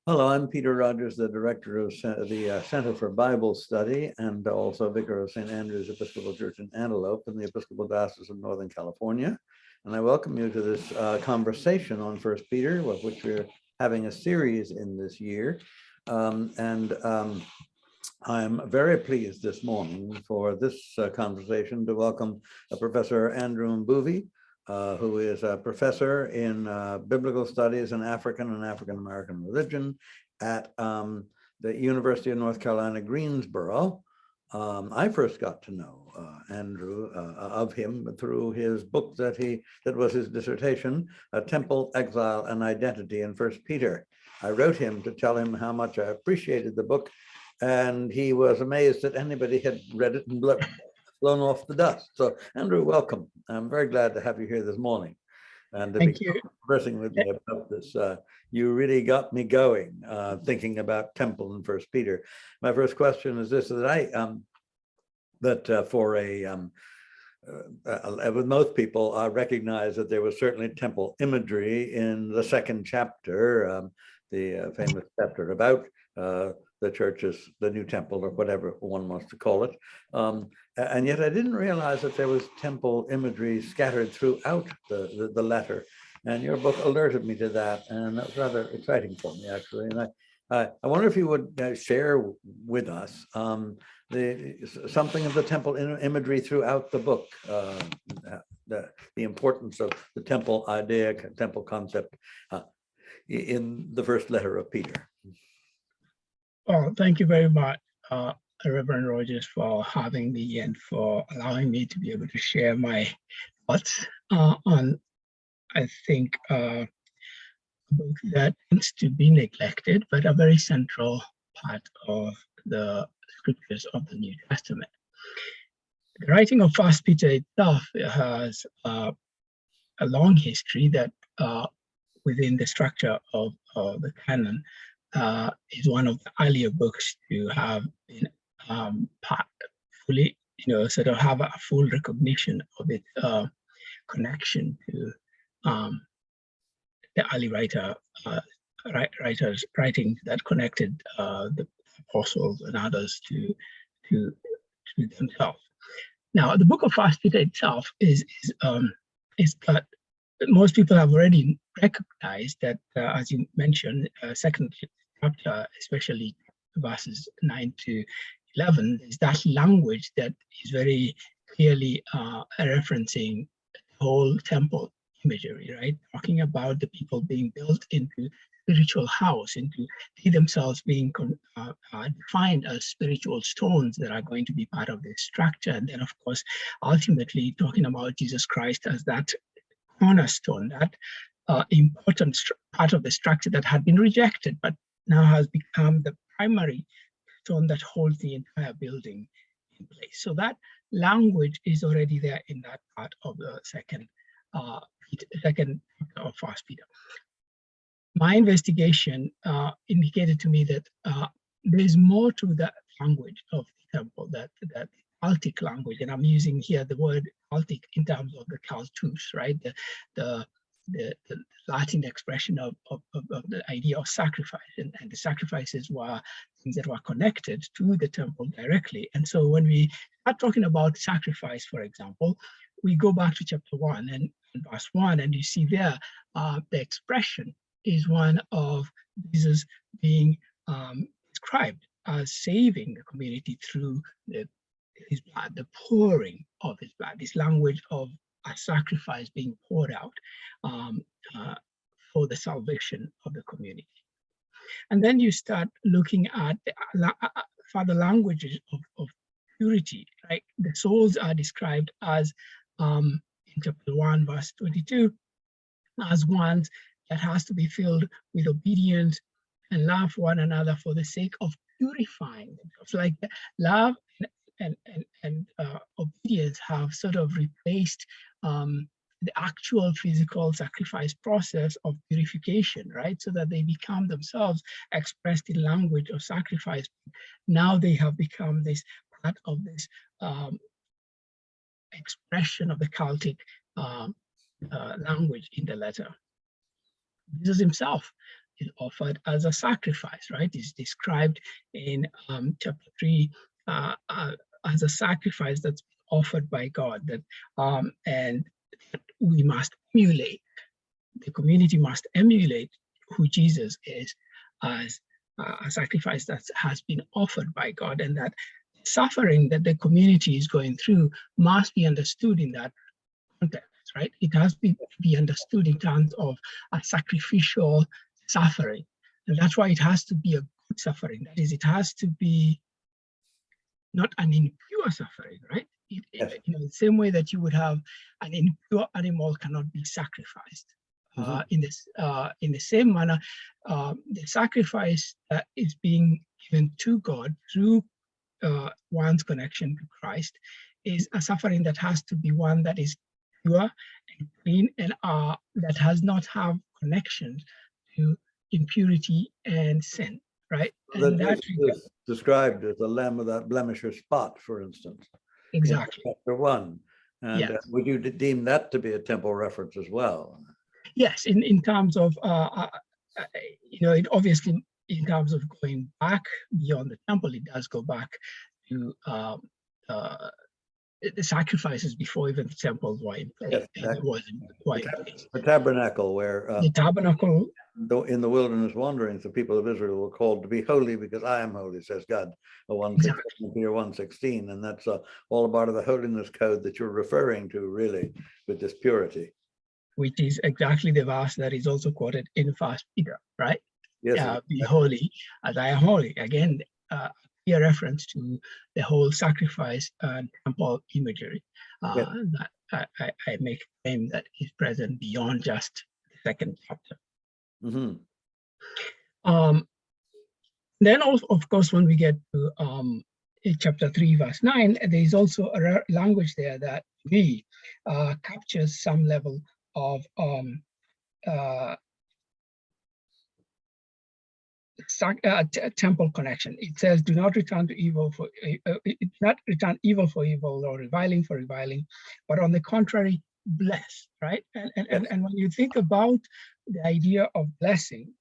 Hello, I'm Peter Rogers, the director of the Center for Bible Study and also vicar of St. Andrew's Episcopal Church in Antelope in the Episcopal Diocese of Northern California. And I welcome you to this conversation on First Peter, of which we're having a series in this year. I'm very pleased this morning for this conversation to welcome Professor Andrew Mbuvi, who is a professor in biblical studies in African and African-American religion at the University of North Carolina, Greensboro. I first got to know Andrew of him through his book that was his dissertation, Temple, Exile, and Identity in First Peter. I wrote him to tell him how much I appreciated the book, and he was amazed that anybody had read it and blown off the dust. So Andrew, welcome. I'm very glad to have you here this morning and to be conversing with me about this. You really got me going, thinking about Temple in First Peter. My first question is this: with most people, I recognize that there was certainly temple imagery in the second chapter, the famous chapter about the church's, the new temple, or whatever one wants to call it. And yet I didn't realize that there was temple imagery scattered throughout the letter. And your book alerted me to that. And that was rather exciting for me, actually. And I wonder if you would share with us something of the temple imagery throughout the book, the importance of the temple idea, temple concept in the first letter of Peter. Well, thank you very much, Reverend Rogers, for having me and for allowing me to be able to share my thoughts on, I think, a book that tends to be neglected, but a very central part of the scriptures of the New Testament. The writing of First Peter itself has a long history that within the structure of the canon is one of the earlier books to have been fully, sort of have a full recognition of its connection to the early writers' writings that connected the apostles and others to themselves. Now, the book of First Peter itself is that most people have already recognized that, as you mentioned, second chapter, especially verses 9 to 11, is that language that is very clearly referencing the whole temple imagery, right? Talking about the people being built into spiritual house, into they themselves being defined as spiritual stones that are going to be part of this structure. And then, of course, ultimately talking about Jesus Christ as that cornerstone, that important part of the structure that had been rejected, but now has become the primary stone that holds the entire building in place. So that language is already there in that part of the second chapter of First Peter. My investigation indicated to me that there is more to that language of the temple, that Celtic language, and I'm using here the word Celtic in terms of the cultus, right? The Latin expression of the idea of sacrifice, and the sacrifices were things that were connected to the temple directly. And so when we start talking about sacrifice, for example, we go back to chapter 1 and verse 1, and you see there the expression is one of Jesus being described as saving the community through his blood, the pouring of his blood, this language of a sacrifice being poured out for the salvation of the community. And then you start looking at the further languages of purity, right? The souls are described as, in chapter 1, verse 22, as ones that has to be filled with obedience and love for one another for the sake of purifying themselves. Like love and obedience have sort of replaced the actual physical sacrifice process of purification, right? So that they become themselves expressed in language of sacrifice. Now they have become this part of this expression of the Celtic language in the letter. Jesus himself is offered as a sacrifice, right? It's described in chapter 3 as a sacrifice that's offered by God, that and we must emulate. The community must emulate who Jesus is as a sacrifice that has been offered by God, and that suffering that the community is going through must be understood in that context, right? It has to be understood in terms of a sacrificial suffering. And that's why it has to be a good suffering. That is, it has to be not an impure suffering, right? Yes. The same way that you would have an impure animal cannot be sacrificed. In the same manner, the sacrifice that is being given to God through one's connection to Christ is a suffering that has to be one that is pure and clean, and that has not have connection to impurity and sin, right? And That is described as a lamb without blemish or spot, for instance. Exactly. In chapter 1. And yes. Would you deem that to be a temple reference as well? Yes, in terms of, it obviously, in terms of going back beyond the temple, it does go back to the sacrifices before even the temples were in place. Yes, It wasn't quite in place. the tabernacle, where The tabernacle, in the wilderness wanderings, the people of Israel were called to be holy because I am holy, says God, 1:16, and that's all a part of the holiness code that you're referring to, really, with this purity. Which is exactly the verse that is also quoted in First Peter, right? Yes. Be holy as I am holy. Again, a reference to the whole sacrifice and temple imagery that I make claim that is present beyond just the second chapter. Then also, of course, when we get to chapter 3, verse 9, there is also a language there that captures some level of temple connection. It says, "Do not return to evil for not return evil for evil or reviling for reviling, but on the contrary, bless." Right, and when you think about the idea of blessing,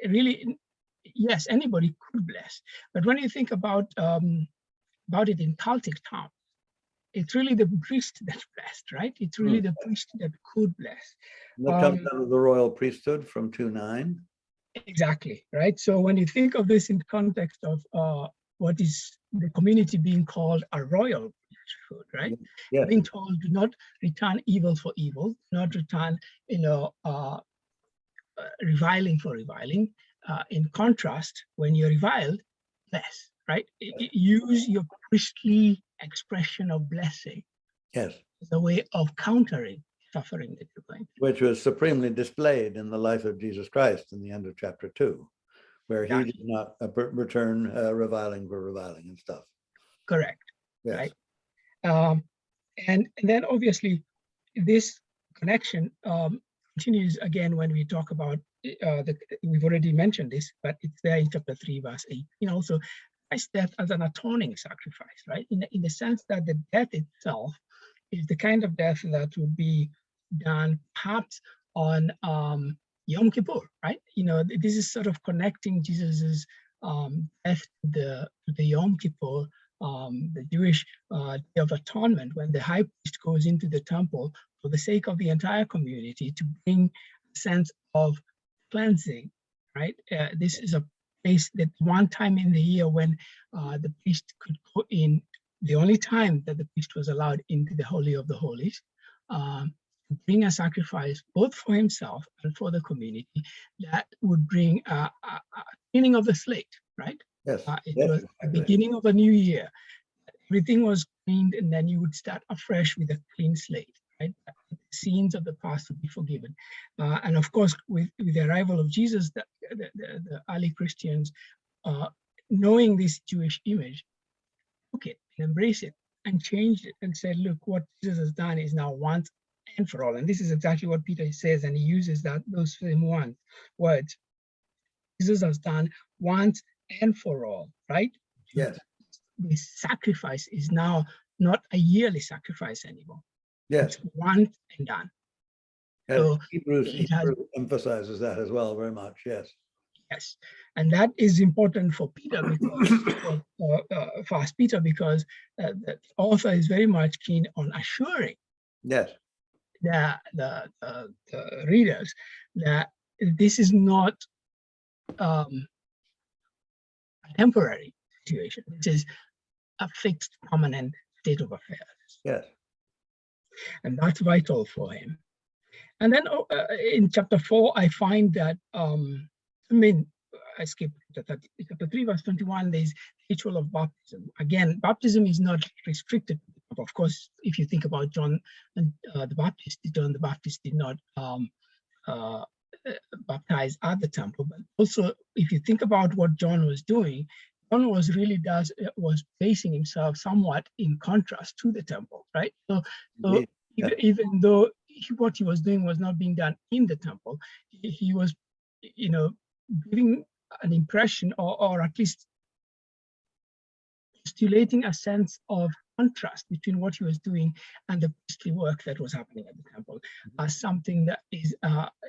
really, yes, anybody could bless, but when you think about it in cultic terms, it's really the priest that's blessed, right? It's really the priest that could bless. That comes out of the royal priesthood from 2:9. Exactly, right? So when you think of this in context of what is the community being called a royal priesthood, right? Yes. Being told, do not return evil for evil, do not return, reviling for reviling. In contrast, when you're reviled, bless, right? Use your priestly expression of blessing. Yes. As a way of countering suffering that you're going through. Which was supremely displayed in the life of Jesus Christ in the end of chapter 2, where he did not return reviling for reviling and stuff. Correct. Yes. Right. And then obviously this connection continues again when we talk about we've already mentioned this, but it's there in chapter 3, verse 8. Also, Christ's death as an atoning sacrifice, right? In the sense that the death itself is the kind of death that would be done perhaps on Yom Kippur, right? This is sort of connecting Jesus's death to the Yom Kippur, the Jewish Day of Atonement, when the high priest goes into the temple for the sake of the entire community to bring a sense of cleansing, right? This is a place that one time in the year when the priest could go in, the only time that the priest was allowed into the Holy of the Holies, bring a sacrifice both for himself and for the community that would bring a cleaning of the slate, right? Yes. It was the beginning of a new year. Everything was cleaned, and then you would start afresh with a clean slate, right? The sins of the past would be forgiven. And of course, with the arrival of Jesus, the early Christians, knowing this Jewish image, took it and embraced it and changed it and said, look, what Jesus has done is now once and for all. And this is exactly what Peter says, and he uses those same words. Jesus has done once and for all, right? Yes. The sacrifice is now not a yearly sacrifice anymore. Yes. It's once and done. And So Hebrews it has, emphasizes that as well very much. Yes. yes, and that is important for Peter because for Peter because the author is very much keen on assuring Yes. the readers that this is not a temporary situation. This is a fixed, permanent state of affairs, Yes. and that's vital for him. And then in chapter 4, I find that I skipped chapter 3, verse 21. There's ritual of baptism. Again, baptism is not restricted. Of course, if you think about John and the Baptist, John the Baptist did not baptize at the temple. But also, if you think about what John was doing, John was placing himself somewhat in contrast to the temple, right? So even though what he was doing was not being done in the temple, he was, giving an impression or at least postulating a sense of contrast between what he was doing and the priestly work that was happening at the temple as something that is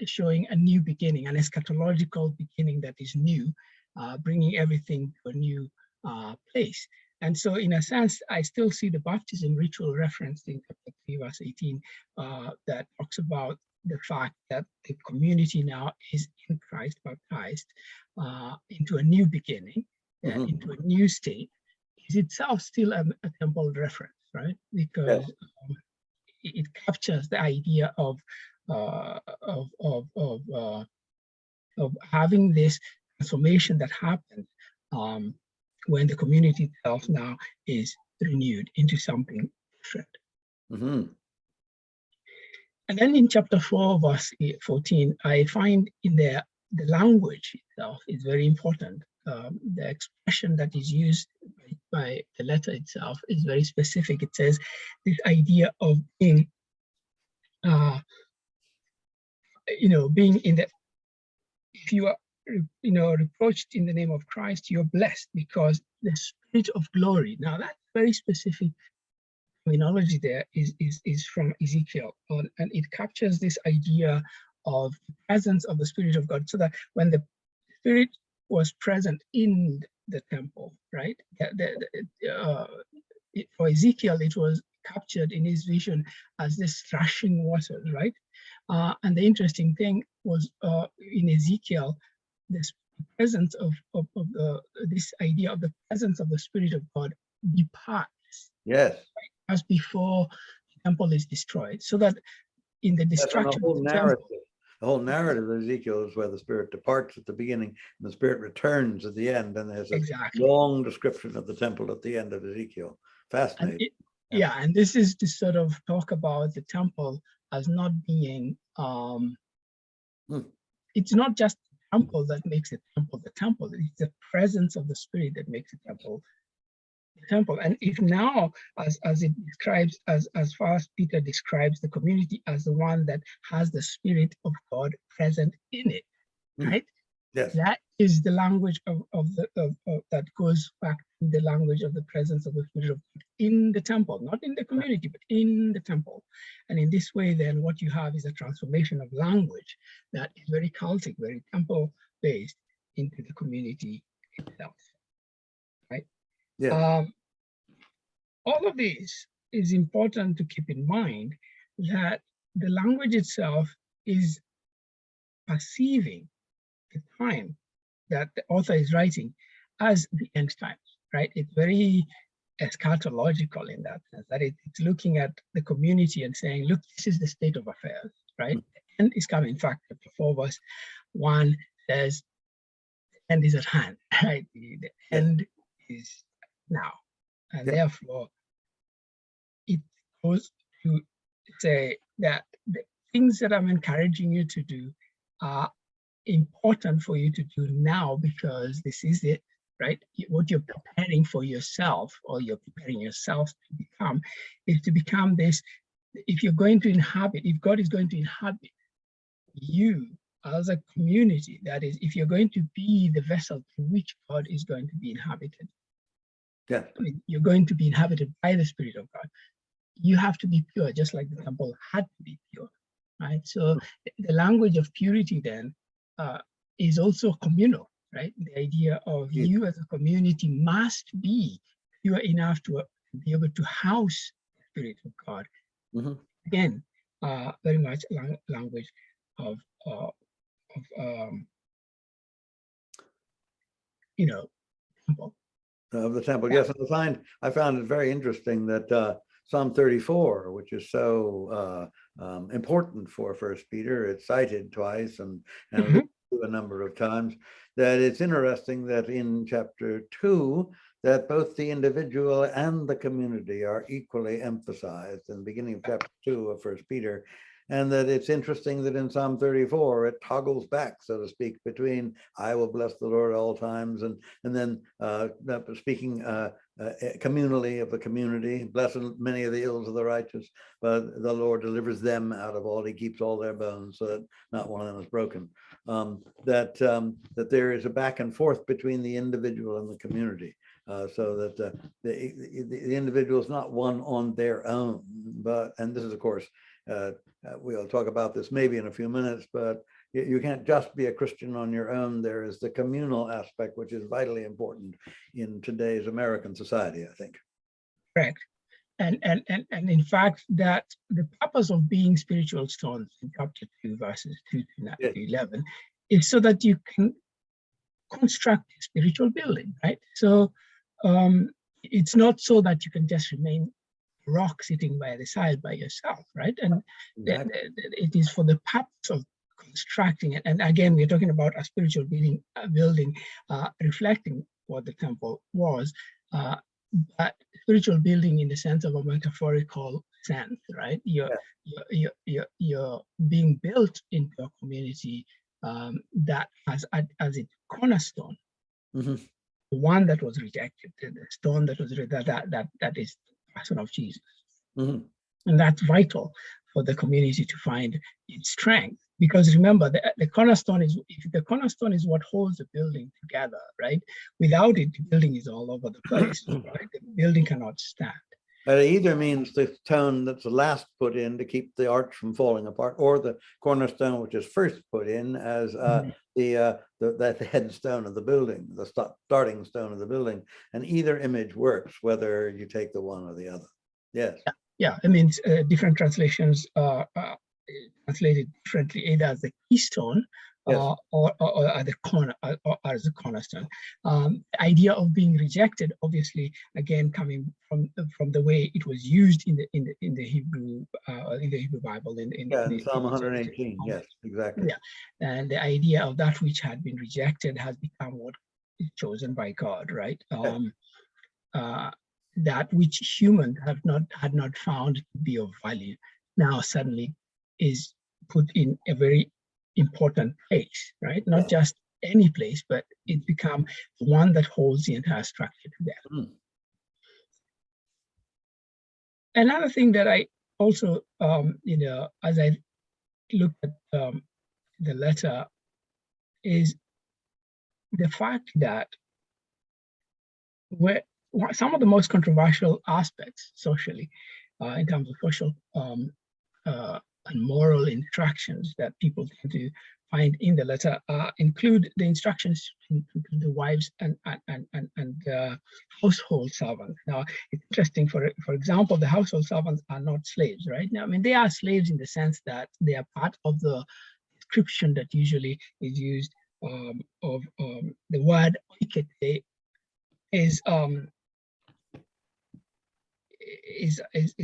showing a new beginning, an eschatological beginning that is new, bringing everything to a new place. And so in a sense, I still see the baptism ritual referenced in chapter 3, verse 18, that talks about the fact that the community now is in Christ baptized into a new beginning, into a new state, is itself still a temple reference, right? Because it captures the idea of having this transformation that happened when the community itself now is renewed into something different. Mm-hmm. And then in chapter 4, verse 14, I find in there the language itself is very important. The expression that is used by the letter itself is very specific. It says this idea of being, being in the, if you are, reproached in the name of Christ, you're blessed because the Spirit of glory. Now that very specific terminology there is from Ezekiel, and it captures this idea of the presence of the Spirit of God, so that when the Spirit was present in the temple, right? For Ezekiel, it was captured in his vision as this rushing water, right? And the interesting thing was in Ezekiel, this presence of this idea of the presence of the Spirit of God departs. Yes. Right, as before the temple is destroyed, so that in the destruction of the temple, the whole narrative of Ezekiel is where the Spirit departs at the beginning and the Spirit returns at the end, and there's a long description of the temple at the end of Ezekiel. Fascinating. And this is to sort of talk about the temple as not being it's not just the temple that makes the temple, it's the presence of the Spirit that makes the temple the temple. And if now, as it describes, as far as Peter describes the community as the one that has the Spirit of God present in it, right? Yes. That is the language of that goes back to the language of the presence of the Spirit of God in the temple, not in the community, but in the temple. And in this way, then what you have is a transformation of language that is very cultic, very temple-based into the community itself, right? Yeah. All of this is important to keep in mind, that the language itself is perceiving the time that the author is writing as the end times, right? It's very eschatological in that sense, that it's looking at the community and saying, look, this is the state of affairs, right? The end is coming. In fact, chapter 4, verse 1 says, the end is at hand, right? The end is now. And therefore, it goes to say that the things that I'm encouraging you to do are important for you to do now, because this is it, right? What you're preparing for yourself, or you're preparing yourself to become, is to become this. If you're going to inhabit, if God is going to inhabit you as a community, that is, if you're going to be the vessel through which God is going to be inhabited, I mean, you're going to be inhabited by the Spirit of God. You have to be pure, just like the temple had to be pure. right? So the language of purity then is also communal, right? The idea of you as a community must be pure enough to be able to house the Spirit of God. Again, very much language of temple. Of the temple, yes. And I found it very interesting that Psalm 34, which is so important for First Peter, it's cited twice and a number of times, that it's interesting that in chapter 2, that both the individual and the community are equally emphasized in the beginning of chapter 2 of First Peter. And that it's interesting that in Psalm 34, it toggles back, so to speak, between I will bless the Lord at all times, and then speaking communally of the community, blessed many of the ills of the righteous, but the Lord delivers them out of all. He keeps all their bones, so that not one of them is broken. That there is a back and forth between the individual and the community. So that the individual is not one on their own, and this is, of course, we'll talk about this maybe in a few minutes, but you can't just be a Christian on your own. There is the communal aspect, which is vitally important in today's American society, I think. Correct. And in fact, that the purpose of being spiritual stones in chapter 2, verses 2 to 11, is so that you can construct a spiritual building, right? So it's not so that you can just remain rock sitting by the side by yourself, right? And exactly. It is for the purpose of constructing it. And again, we're talking about a spiritual building, reflecting what the temple was, but spiritual building in the sense of a metaphorical sense, right? You're being built into a community that has as its cornerstone, the one that was rejected, the stone that was that is the person of Jesus, and that's vital for the community to find its strength. Because remember, the cornerstone is what holds the building together, right? Without it, the building is all over the place, right? The building cannot stand. It either means the stone that's the last put in to keep the arch from falling apart, or the cornerstone which is first put in as the headstone of the building, the starting stone of the building. And either image works, whether you take the one or the other. Yes. Yeah. I mean, different translations translated differently, either as the keystone or at the corner, or as a cornerstone. The idea of being rejected, obviously, again coming from the way it was used in the Hebrew Bible in Psalm 118. Yes, exactly. Yeah, and the idea of that which had been rejected has become what is chosen by God, right? That which humans had not found to be of value now suddenly is put in a very important place, right? Not just any place, but it becomes the one that holds the entire structure together. Another thing that I also, as I look at the letter, is the fact that some of the most controversial aspects socially, in terms of social and moral instructions that people tend to find in the letter include the instructions to the wives and household servants. Now, it's interesting, for example, the household servants are not slaves, right? Now, I mean, they are slaves in the sense that they are part of the description that usually is used of the word oikete is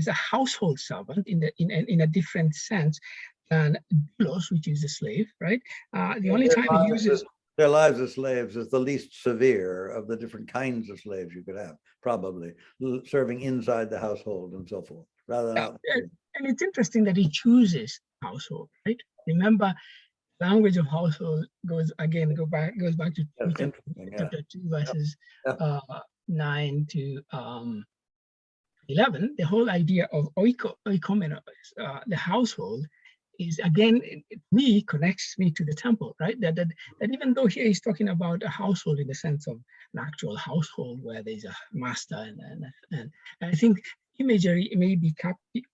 a household servant in a different sense than doulos, which is a slave, right? The only time he uses their lives as slaves is the least severe of the different kinds of slaves you could have, probably serving inside the household and so forth, rather than out. And it's interesting that he chooses household, right? Remember, language of household goes back to chapter 2, verses 9 to 11. The whole idea of oikomenos, the household, is again, me connects me to the temple, right? That even though here he's talking about a household in the sense of an actual household where there's a master and I think imagery may be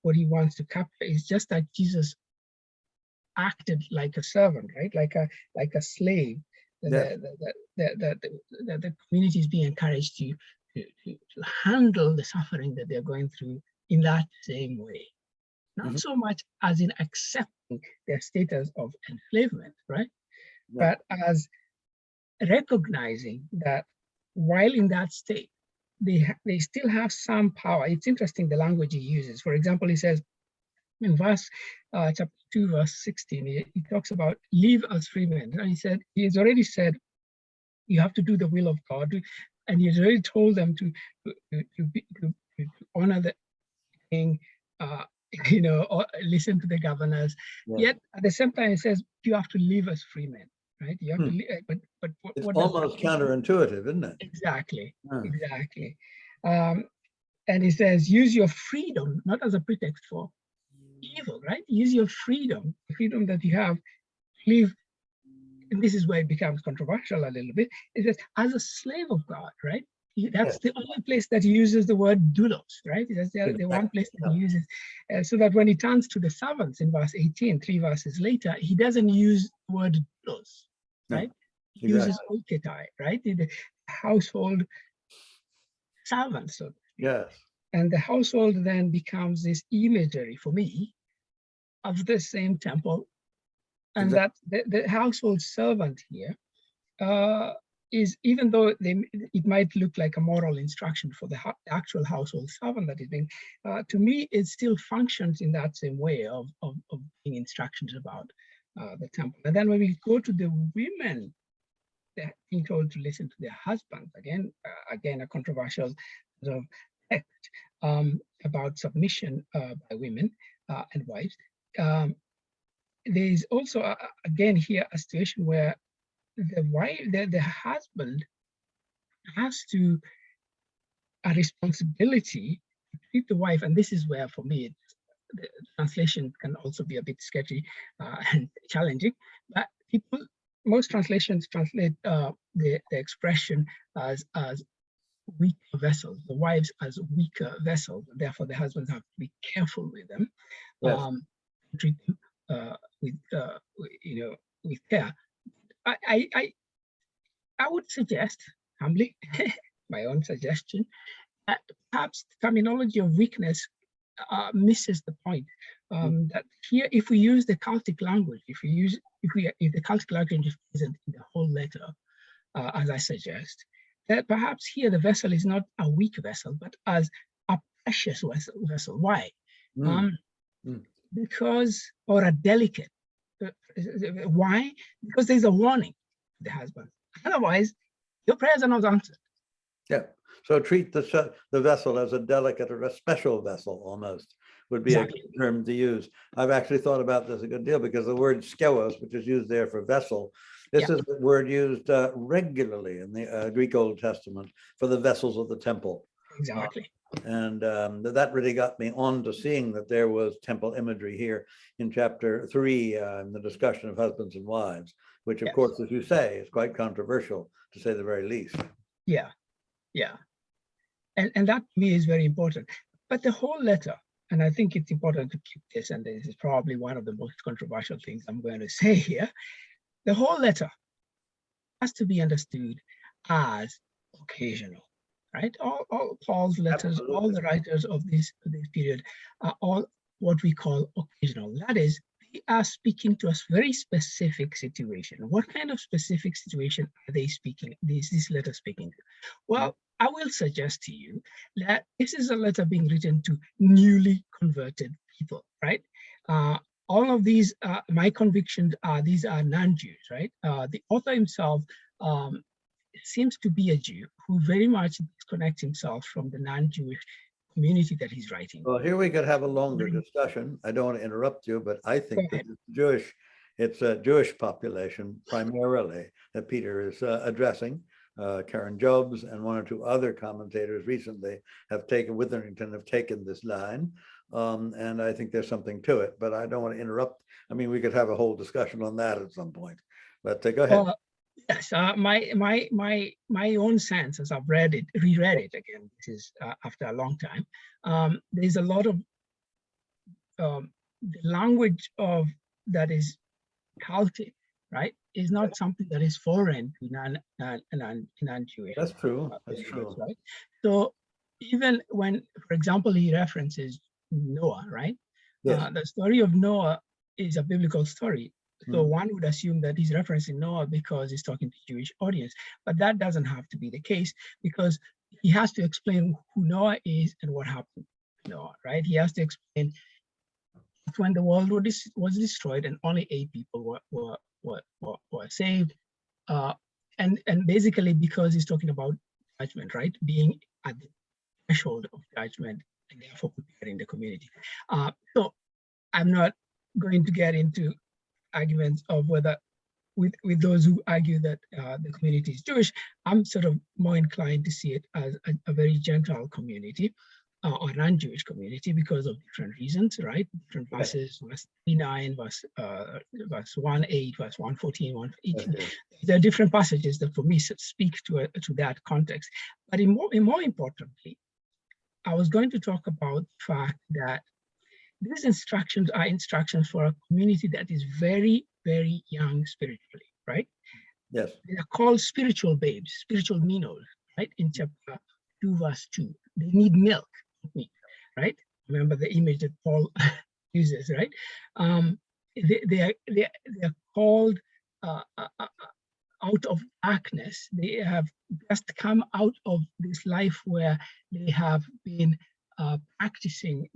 what he wants to capture is just that Jesus acted like a servant, right? Like a slave. Yeah. The community is being encouraged to handle the suffering that they're going through in that same way. Not so much as in accepting their status of enslavement, right? Yeah. But as recognizing that while in that state, they still have some power. It's interesting the language he uses. For example, he says in verse chapter 2, verse 16, he talks about live as free men. And he said, he has already said, you have to do the will of God. And he's already told them to honor the king, or listen to the governors. Yeah. Yet at the same time, it says you have to live as free men, right? You have to live, but It's what does almost that mean? counterintuitive, isn't it? Exactly, Yeah. exactly. And it says use your freedom not as a pretext for evil, right? Use your freedom, the freedom that you have, live. And this is where it becomes controversial a little bit. It says as a slave of God, right? That's the only place that he uses the word doulos, right? That's the one place that he uses. So that when he turns to the servants in verse 18, 3 verses later, he doesn't use the word doulos, right? He uses oketai, right? The household servants. So, yes. and the household then becomes this imagery for me of the same temple. And that the household servant here is, even though it might look like a moral instruction for the actual household servant that is being, to me, it still functions in that same way of being instructions about the temple. And then when we go to the women, they're being told to listen to their husbands. Again, a controversial sort of text about submission by women and wives. There is also, again here, a situation where the wife, the husband has a responsibility to treat the wife, and this is where, for me, the translation can also be a bit sketchy and challenging. But most translations translate the expression as weaker vessels, the wives as weaker vessels. Therefore, the husbands have to be careful with them, treat them with care. I would suggest, humbly, my own suggestion, that perhaps the terminology of weakness misses the point. That here, if we use the Celtic language, if the Celtic language is present in the whole letter, as I suggest, that perhaps here the vessel is not a weak vessel, but as a precious vessel. Why? Because, or a delicate. Why? Because there's a warning to the husband. Otherwise, your prayers are not answered. Yeah. So treat the vessel as a delicate or a special vessel, almost, would be a good term to use. I've actually thought about this a good deal, because the word skelos, which is used there for vessel, this is the word used regularly in the Greek Old Testament for the vessels of the temple. Exactly. And that really got me on to seeing that there was temple imagery here in chapter 3, in the discussion of husbands and wives, which, of course, as you say, is quite controversial, to say the very least. Yeah. And that to me is very important. But the whole letter, and I think it's important to keep this, and this is probably one of the most controversial things I'm going to say here, the whole letter has to be understood as occasional, right? All Paul's letters, all the writers of this period are all what we call occasional. That is, they are speaking to a very specific situation. What kind of specific situation are they speaking, this letter speaking to? Well, I will suggest to you that this is a letter being written to newly converted people, right? All of these, my convictions are, these are non-Jews, right? The author himself seems to be a Jew who very much disconnects himself from the non-Jewish community that he's writing. Well, here we could have a longer discussion. I don't want to interrupt you, but I think that it's a Jewish population primarily that Peter is addressing. Karen Jobs and one or two other commentators recently have taken, Witherington have taken this line. And I think there's something to it, but I don't want to interrupt. I mean, we could have a whole discussion on that at some point, but go ahead. Yes, my own sense, as I've reread it again, this is after a long time, there's a lot of the language of that is cultic, right, is not something that is foreign to non-Jewish That's true. That's believers, true. right? So even when, for example, he references Noah, right? Yes. The story of Noah is a biblical story. So Mhm. one would assume that he's referencing Noah because he's talking to Jewish audience, but that doesn't have to be the case, because he has to explain who Noah is and what happened to Noah, right? He has to explain when the world was destroyed and only 8 people were saved. Uh, and basically because he's talking about judgment, right? Being at the threshold of judgment and therefore preparing the community. So I'm not going to get into arguments of whether with those who argue that the community is Jewish. I'm sort of more inclined to see it as a very Gentile community or non-Jewish community because of different reasons, right? Different verses, verse 39, verse 1:8, verse 1:14, 1:18. Yes. There are different passages that for me speak to that context. But more importantly, I was going to talk about the fact that these instructions are instructions for a community that is very, very young spiritually, right? Yes. They are called spiritual babes, spiritual minnows, right? In chapter 2, verse 2. They need milk, not meat, right? Remember the image that Paul uses, right? They are called out of darkness. They have just come out of this life where they have been practicing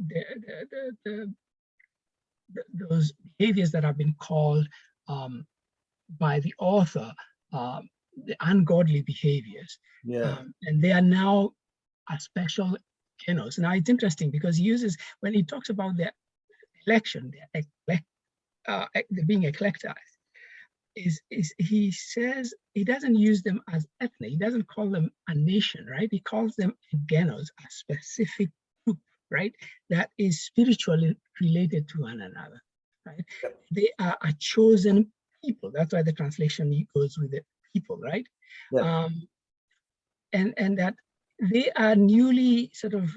those behaviors that have been called by the author the ungodly behaviors. Yeah. And they are now a special kenos. Now it's interesting because he uses, when he talks about their election, they're being eclectized, is he says he doesn't use them as ethnic. He doesn't call them a nation, right? He calls them genos, a specific group, right? That is spiritually related to one another, right? Yep. They are a chosen people. That's why the translation goes with the people, right? Yes. And that they are newly sort of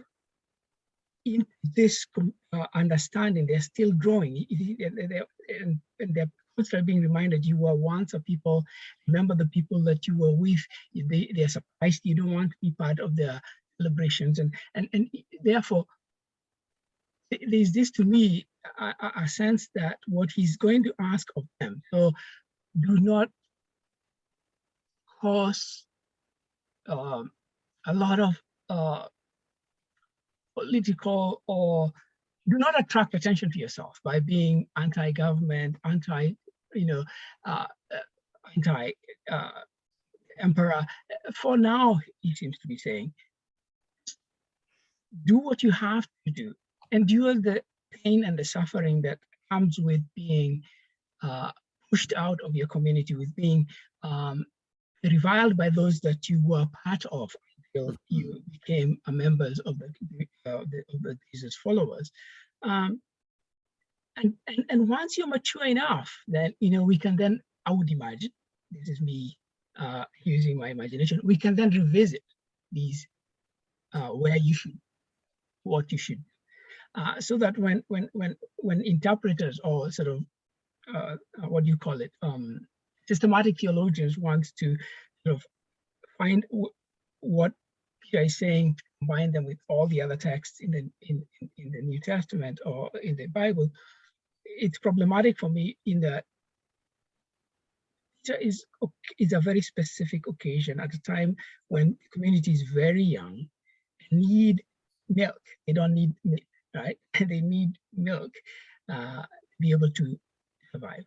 in this understanding. They're still growing. And they're constantly being reminded, you were once a people. Remember the people that you were with. They're surprised you don't want to be part of their celebrations. And therefore, there's this, to me, a sense that what he's going to ask of them. So do not cause a lot of political, or do not attract attention to yourself by being anti-government, anti-emperor. For now, he seems to be saying, do what you have to do. Endure the pain and the suffering that comes with being pushed out of your community, with being reviled by those that you were part of until you became a members of the Jesus followers. And once you're mature enough, then we can then, I would imagine, this is me using my imagination, we can then revisit these where you should, what you should, so that when interpreters or sort of what do you call it, systematic theologians want to sort of find what Peter is saying, combine them with all the other texts in the New Testament or in the Bible, it's problematic for me in that Peter is a very specific occasion at a time when the community is very young and need milk. They don't need milk, right? They need milk to be able to survive.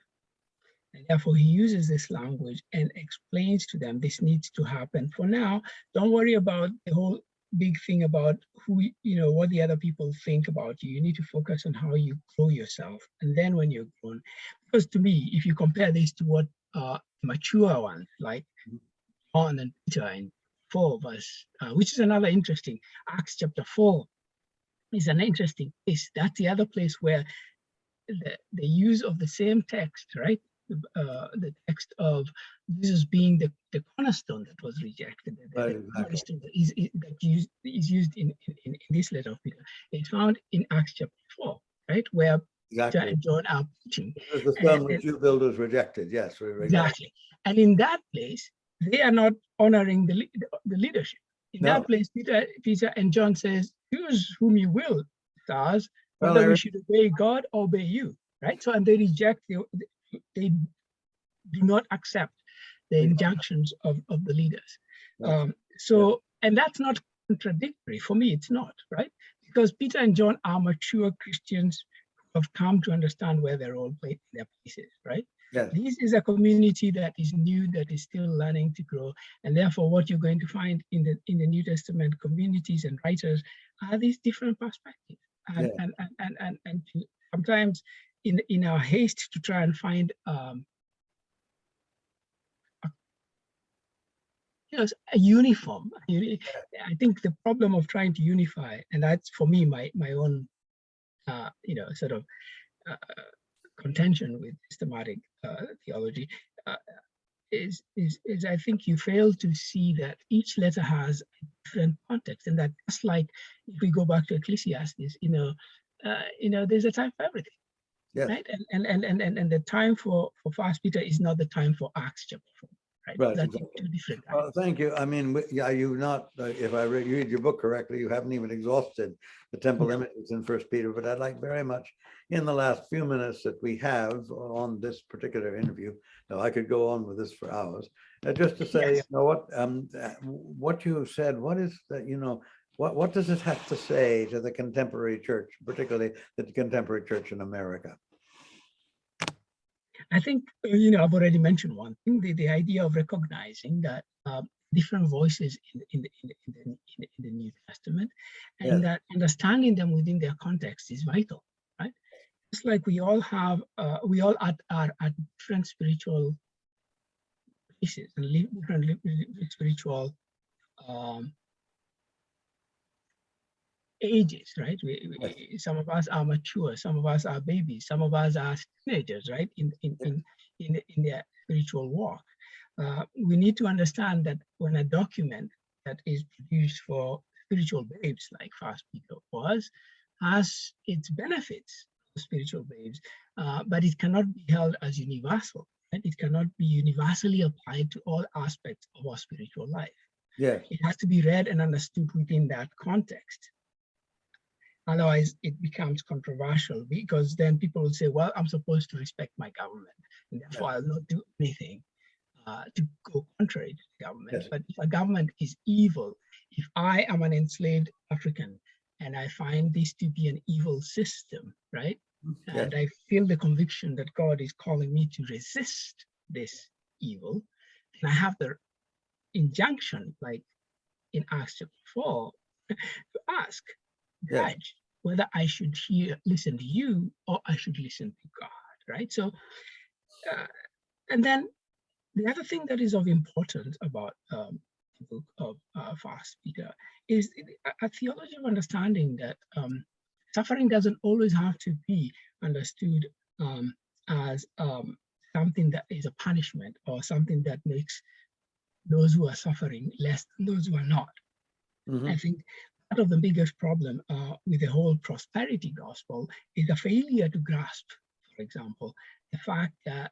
And therefore, he uses this language and explains to them this needs to happen. For now, don't worry about the whole big thing about who, what the other people think about you. You need to focus on how you grow yourself. And then when you're grown, because to me, if you compare this to what mature ones like John and Peter in 4 verse, which is another interesting, Acts chapter 4 is an interesting place. That's the other place where the use of the same text, right? The text of Jesus being the cornerstone that was rejected, the cornerstone that is used in this letter of Peter. It's found in Acts chapter 4, right? Where exactly. John are preaching. This is the stone which you builders rejected. Yes, exactly. And in that place, they are not honoring the leadership. In that place, Peter and John says, "Choose whom you will, stars, whether we should obey God or obey you." Right. So, and they reject they do not accept the injunctions of the leaders. And that's not contradictory. For me, it's not, right? Because Peter and John are mature Christians who have come to understand where their role played in their places, right? Yes. This is a community that is new, that is still learning to grow. And therefore, what you're going to find in the New Testament communities and writers are these different perspectives. And, and sometimes in our haste to try and find a uniform. I think the problem of trying to unify, and that's for me my own, sort of contention with systematic theology, is I think you fail to see that each letter has a different context, and that just like if we go back to Ecclesiastes, there's a time for everything. Yes. Right, and the time for 1 Peter is not the time for Acts chapter 4. Right. That's exactly. Two different times. Well, thank you. I mean, you've not, if I read your book correctly, you haven't even exhausted the temple images in 1 Peter, but I'd like very much in the last few minutes that we have on this particular interview. Now, I could go on with this for hours, just to say, what you said, what is that, what does it have to say to the contemporary church, particularly the contemporary church in America? I think, I've already mentioned one thing, the idea of recognizing that different voices in the New Testament, and that understanding them within their context is vital, right? Just like we all are at different spiritual places and different spiritual ages, right? Some of us are mature, some of us are babies, some of us are teenagers, right? In their spiritual walk. We need to understand that when a document that is produced for spiritual babes, like 1 Peter was, has its benefits for spiritual babes, but it cannot be held as universal, right? It cannot be universally applied to all aspects of our spiritual life. Yes. It has to be read and understood within that context. Otherwise, it becomes controversial, because then people will say, well, I'm supposed to respect my government, and therefore I'll not do anything to go contrary to the government. Yes. But if a government is evil, if I am an enslaved African and I find this to be an evil system, right? Yes. And I feel the conviction that God is calling me to resist this evil, and I have the injunction, like in Acts chapter 4, to ask, judge, whether I should listen to you or I should listen to God, right? So, and then the other thing that is of importance about the book of 1 Peter is a theology of understanding that suffering doesn't always have to be understood as something that is a punishment or something that makes those who are suffering less than those who are not. Mm-hmm. I think part of the biggest problem with the whole prosperity gospel is a failure to grasp, for example, the fact that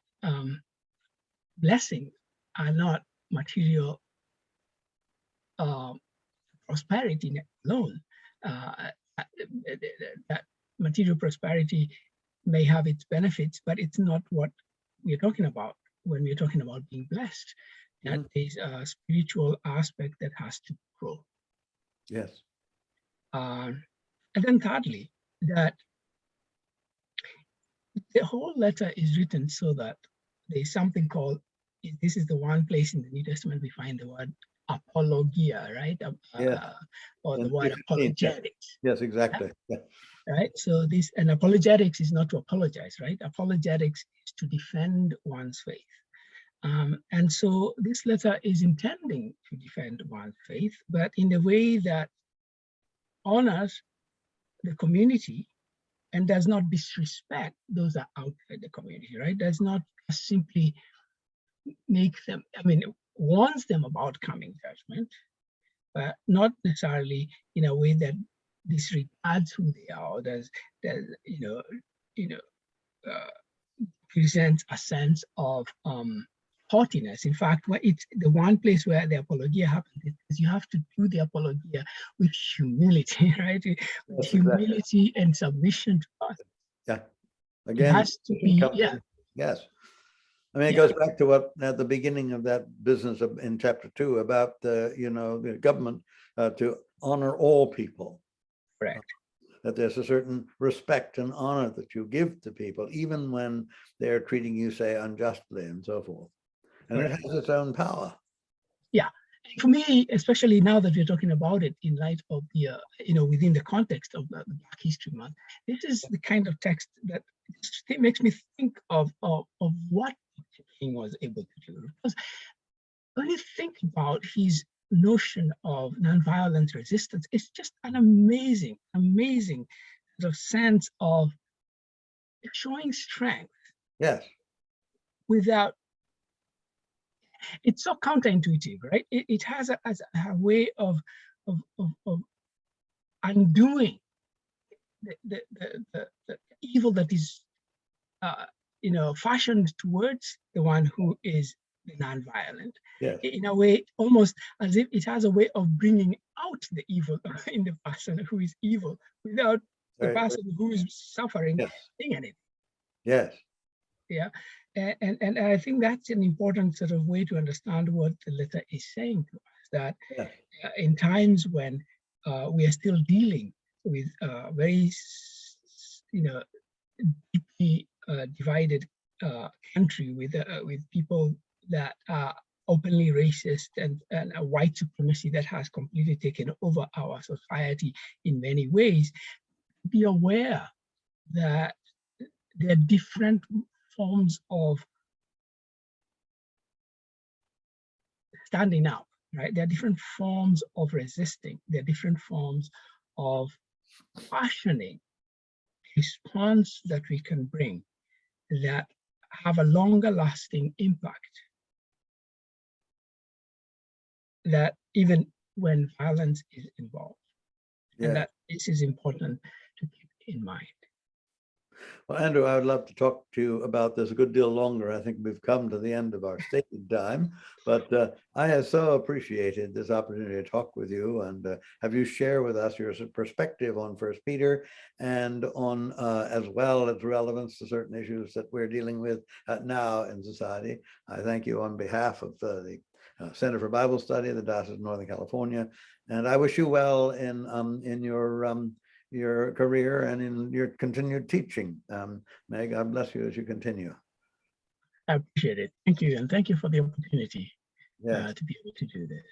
blessings are not material prosperity alone. That material prosperity may have its benefits, but it's not what we're talking about when we're talking about being blessed. That is a spiritual aspect that has to grow. Yes. And then thirdly, that the whole letter is written so that there's something called, this is the one place in the New Testament we find the word apologia, right? Or the word apologetics. Yes, exactly. Yeah. Right. So and apologetics is not to apologize, right? Apologetics is to defend one's faith. And so this letter is intending to defend one's faith, but in a way that honors the community and does not disrespect those that are outside the community, right? Does not simply make them, warns them about coming judgment, but not necessarily in a way that disregards who they are, or does presents a sense of haughtiness. In fact, it's the one place where the apologia happens is you have to do the apologia with humility, right? With Yes, humility exactly. and submission to us. Yeah. It Again, has to be, yeah. Yes. I mean, it Yeah. goes back to what at the beginning of that business in chapter 2 about the government to honor all people. Correct. That there's a certain respect and honor that you give to people, even when they're treating you, say, unjustly and so forth. And Correct. it has its own power. Yeah. For me, especially now that we're talking about it in light of the, within the context of the Black History Month, this is the kind of text that it makes me think of what King was able to do. Because when you think about his notion of nonviolent resistance, it's just an amazing sort of sense of showing strength. Yes. Without, it's so counterintuitive, right? It has a way of undoing the evil that is fashioned towards the one who is nonviolent. Yes. In a way, almost as if it has a way of bringing out the evil in the person who is evil without the person who is suffering saying anything. Yes. Yeah. And I think that's an important sort of way to understand what the letter is saying to us, that in times when we are still dealing with very, deeply divided country with people that are openly racist and a white supremacy that has completely taken over our society in many ways, be aware that there are different forms of standing up, right? There are different forms of resisting. There are different forms of fashioning response that we can bring that have a longer lasting impact, that even when violence is involved. And that this is important to keep in mind. Well, Andrew, I would love to talk to you about this a good deal longer. I think we've come to the end of our stated time, but I have so appreciated this opportunity to talk with you and have you share with us your perspective on First Peter and on as well as relevance to certain issues that we're dealing with now in society. I thank you on behalf of the Center for Bible Study, the Diocese of Northern California, and I wish you well in your career and in your continued teaching. May God bless you as you continue. I appreciate it. Thank you. And thank you for the opportunity Yes. to be able to do this.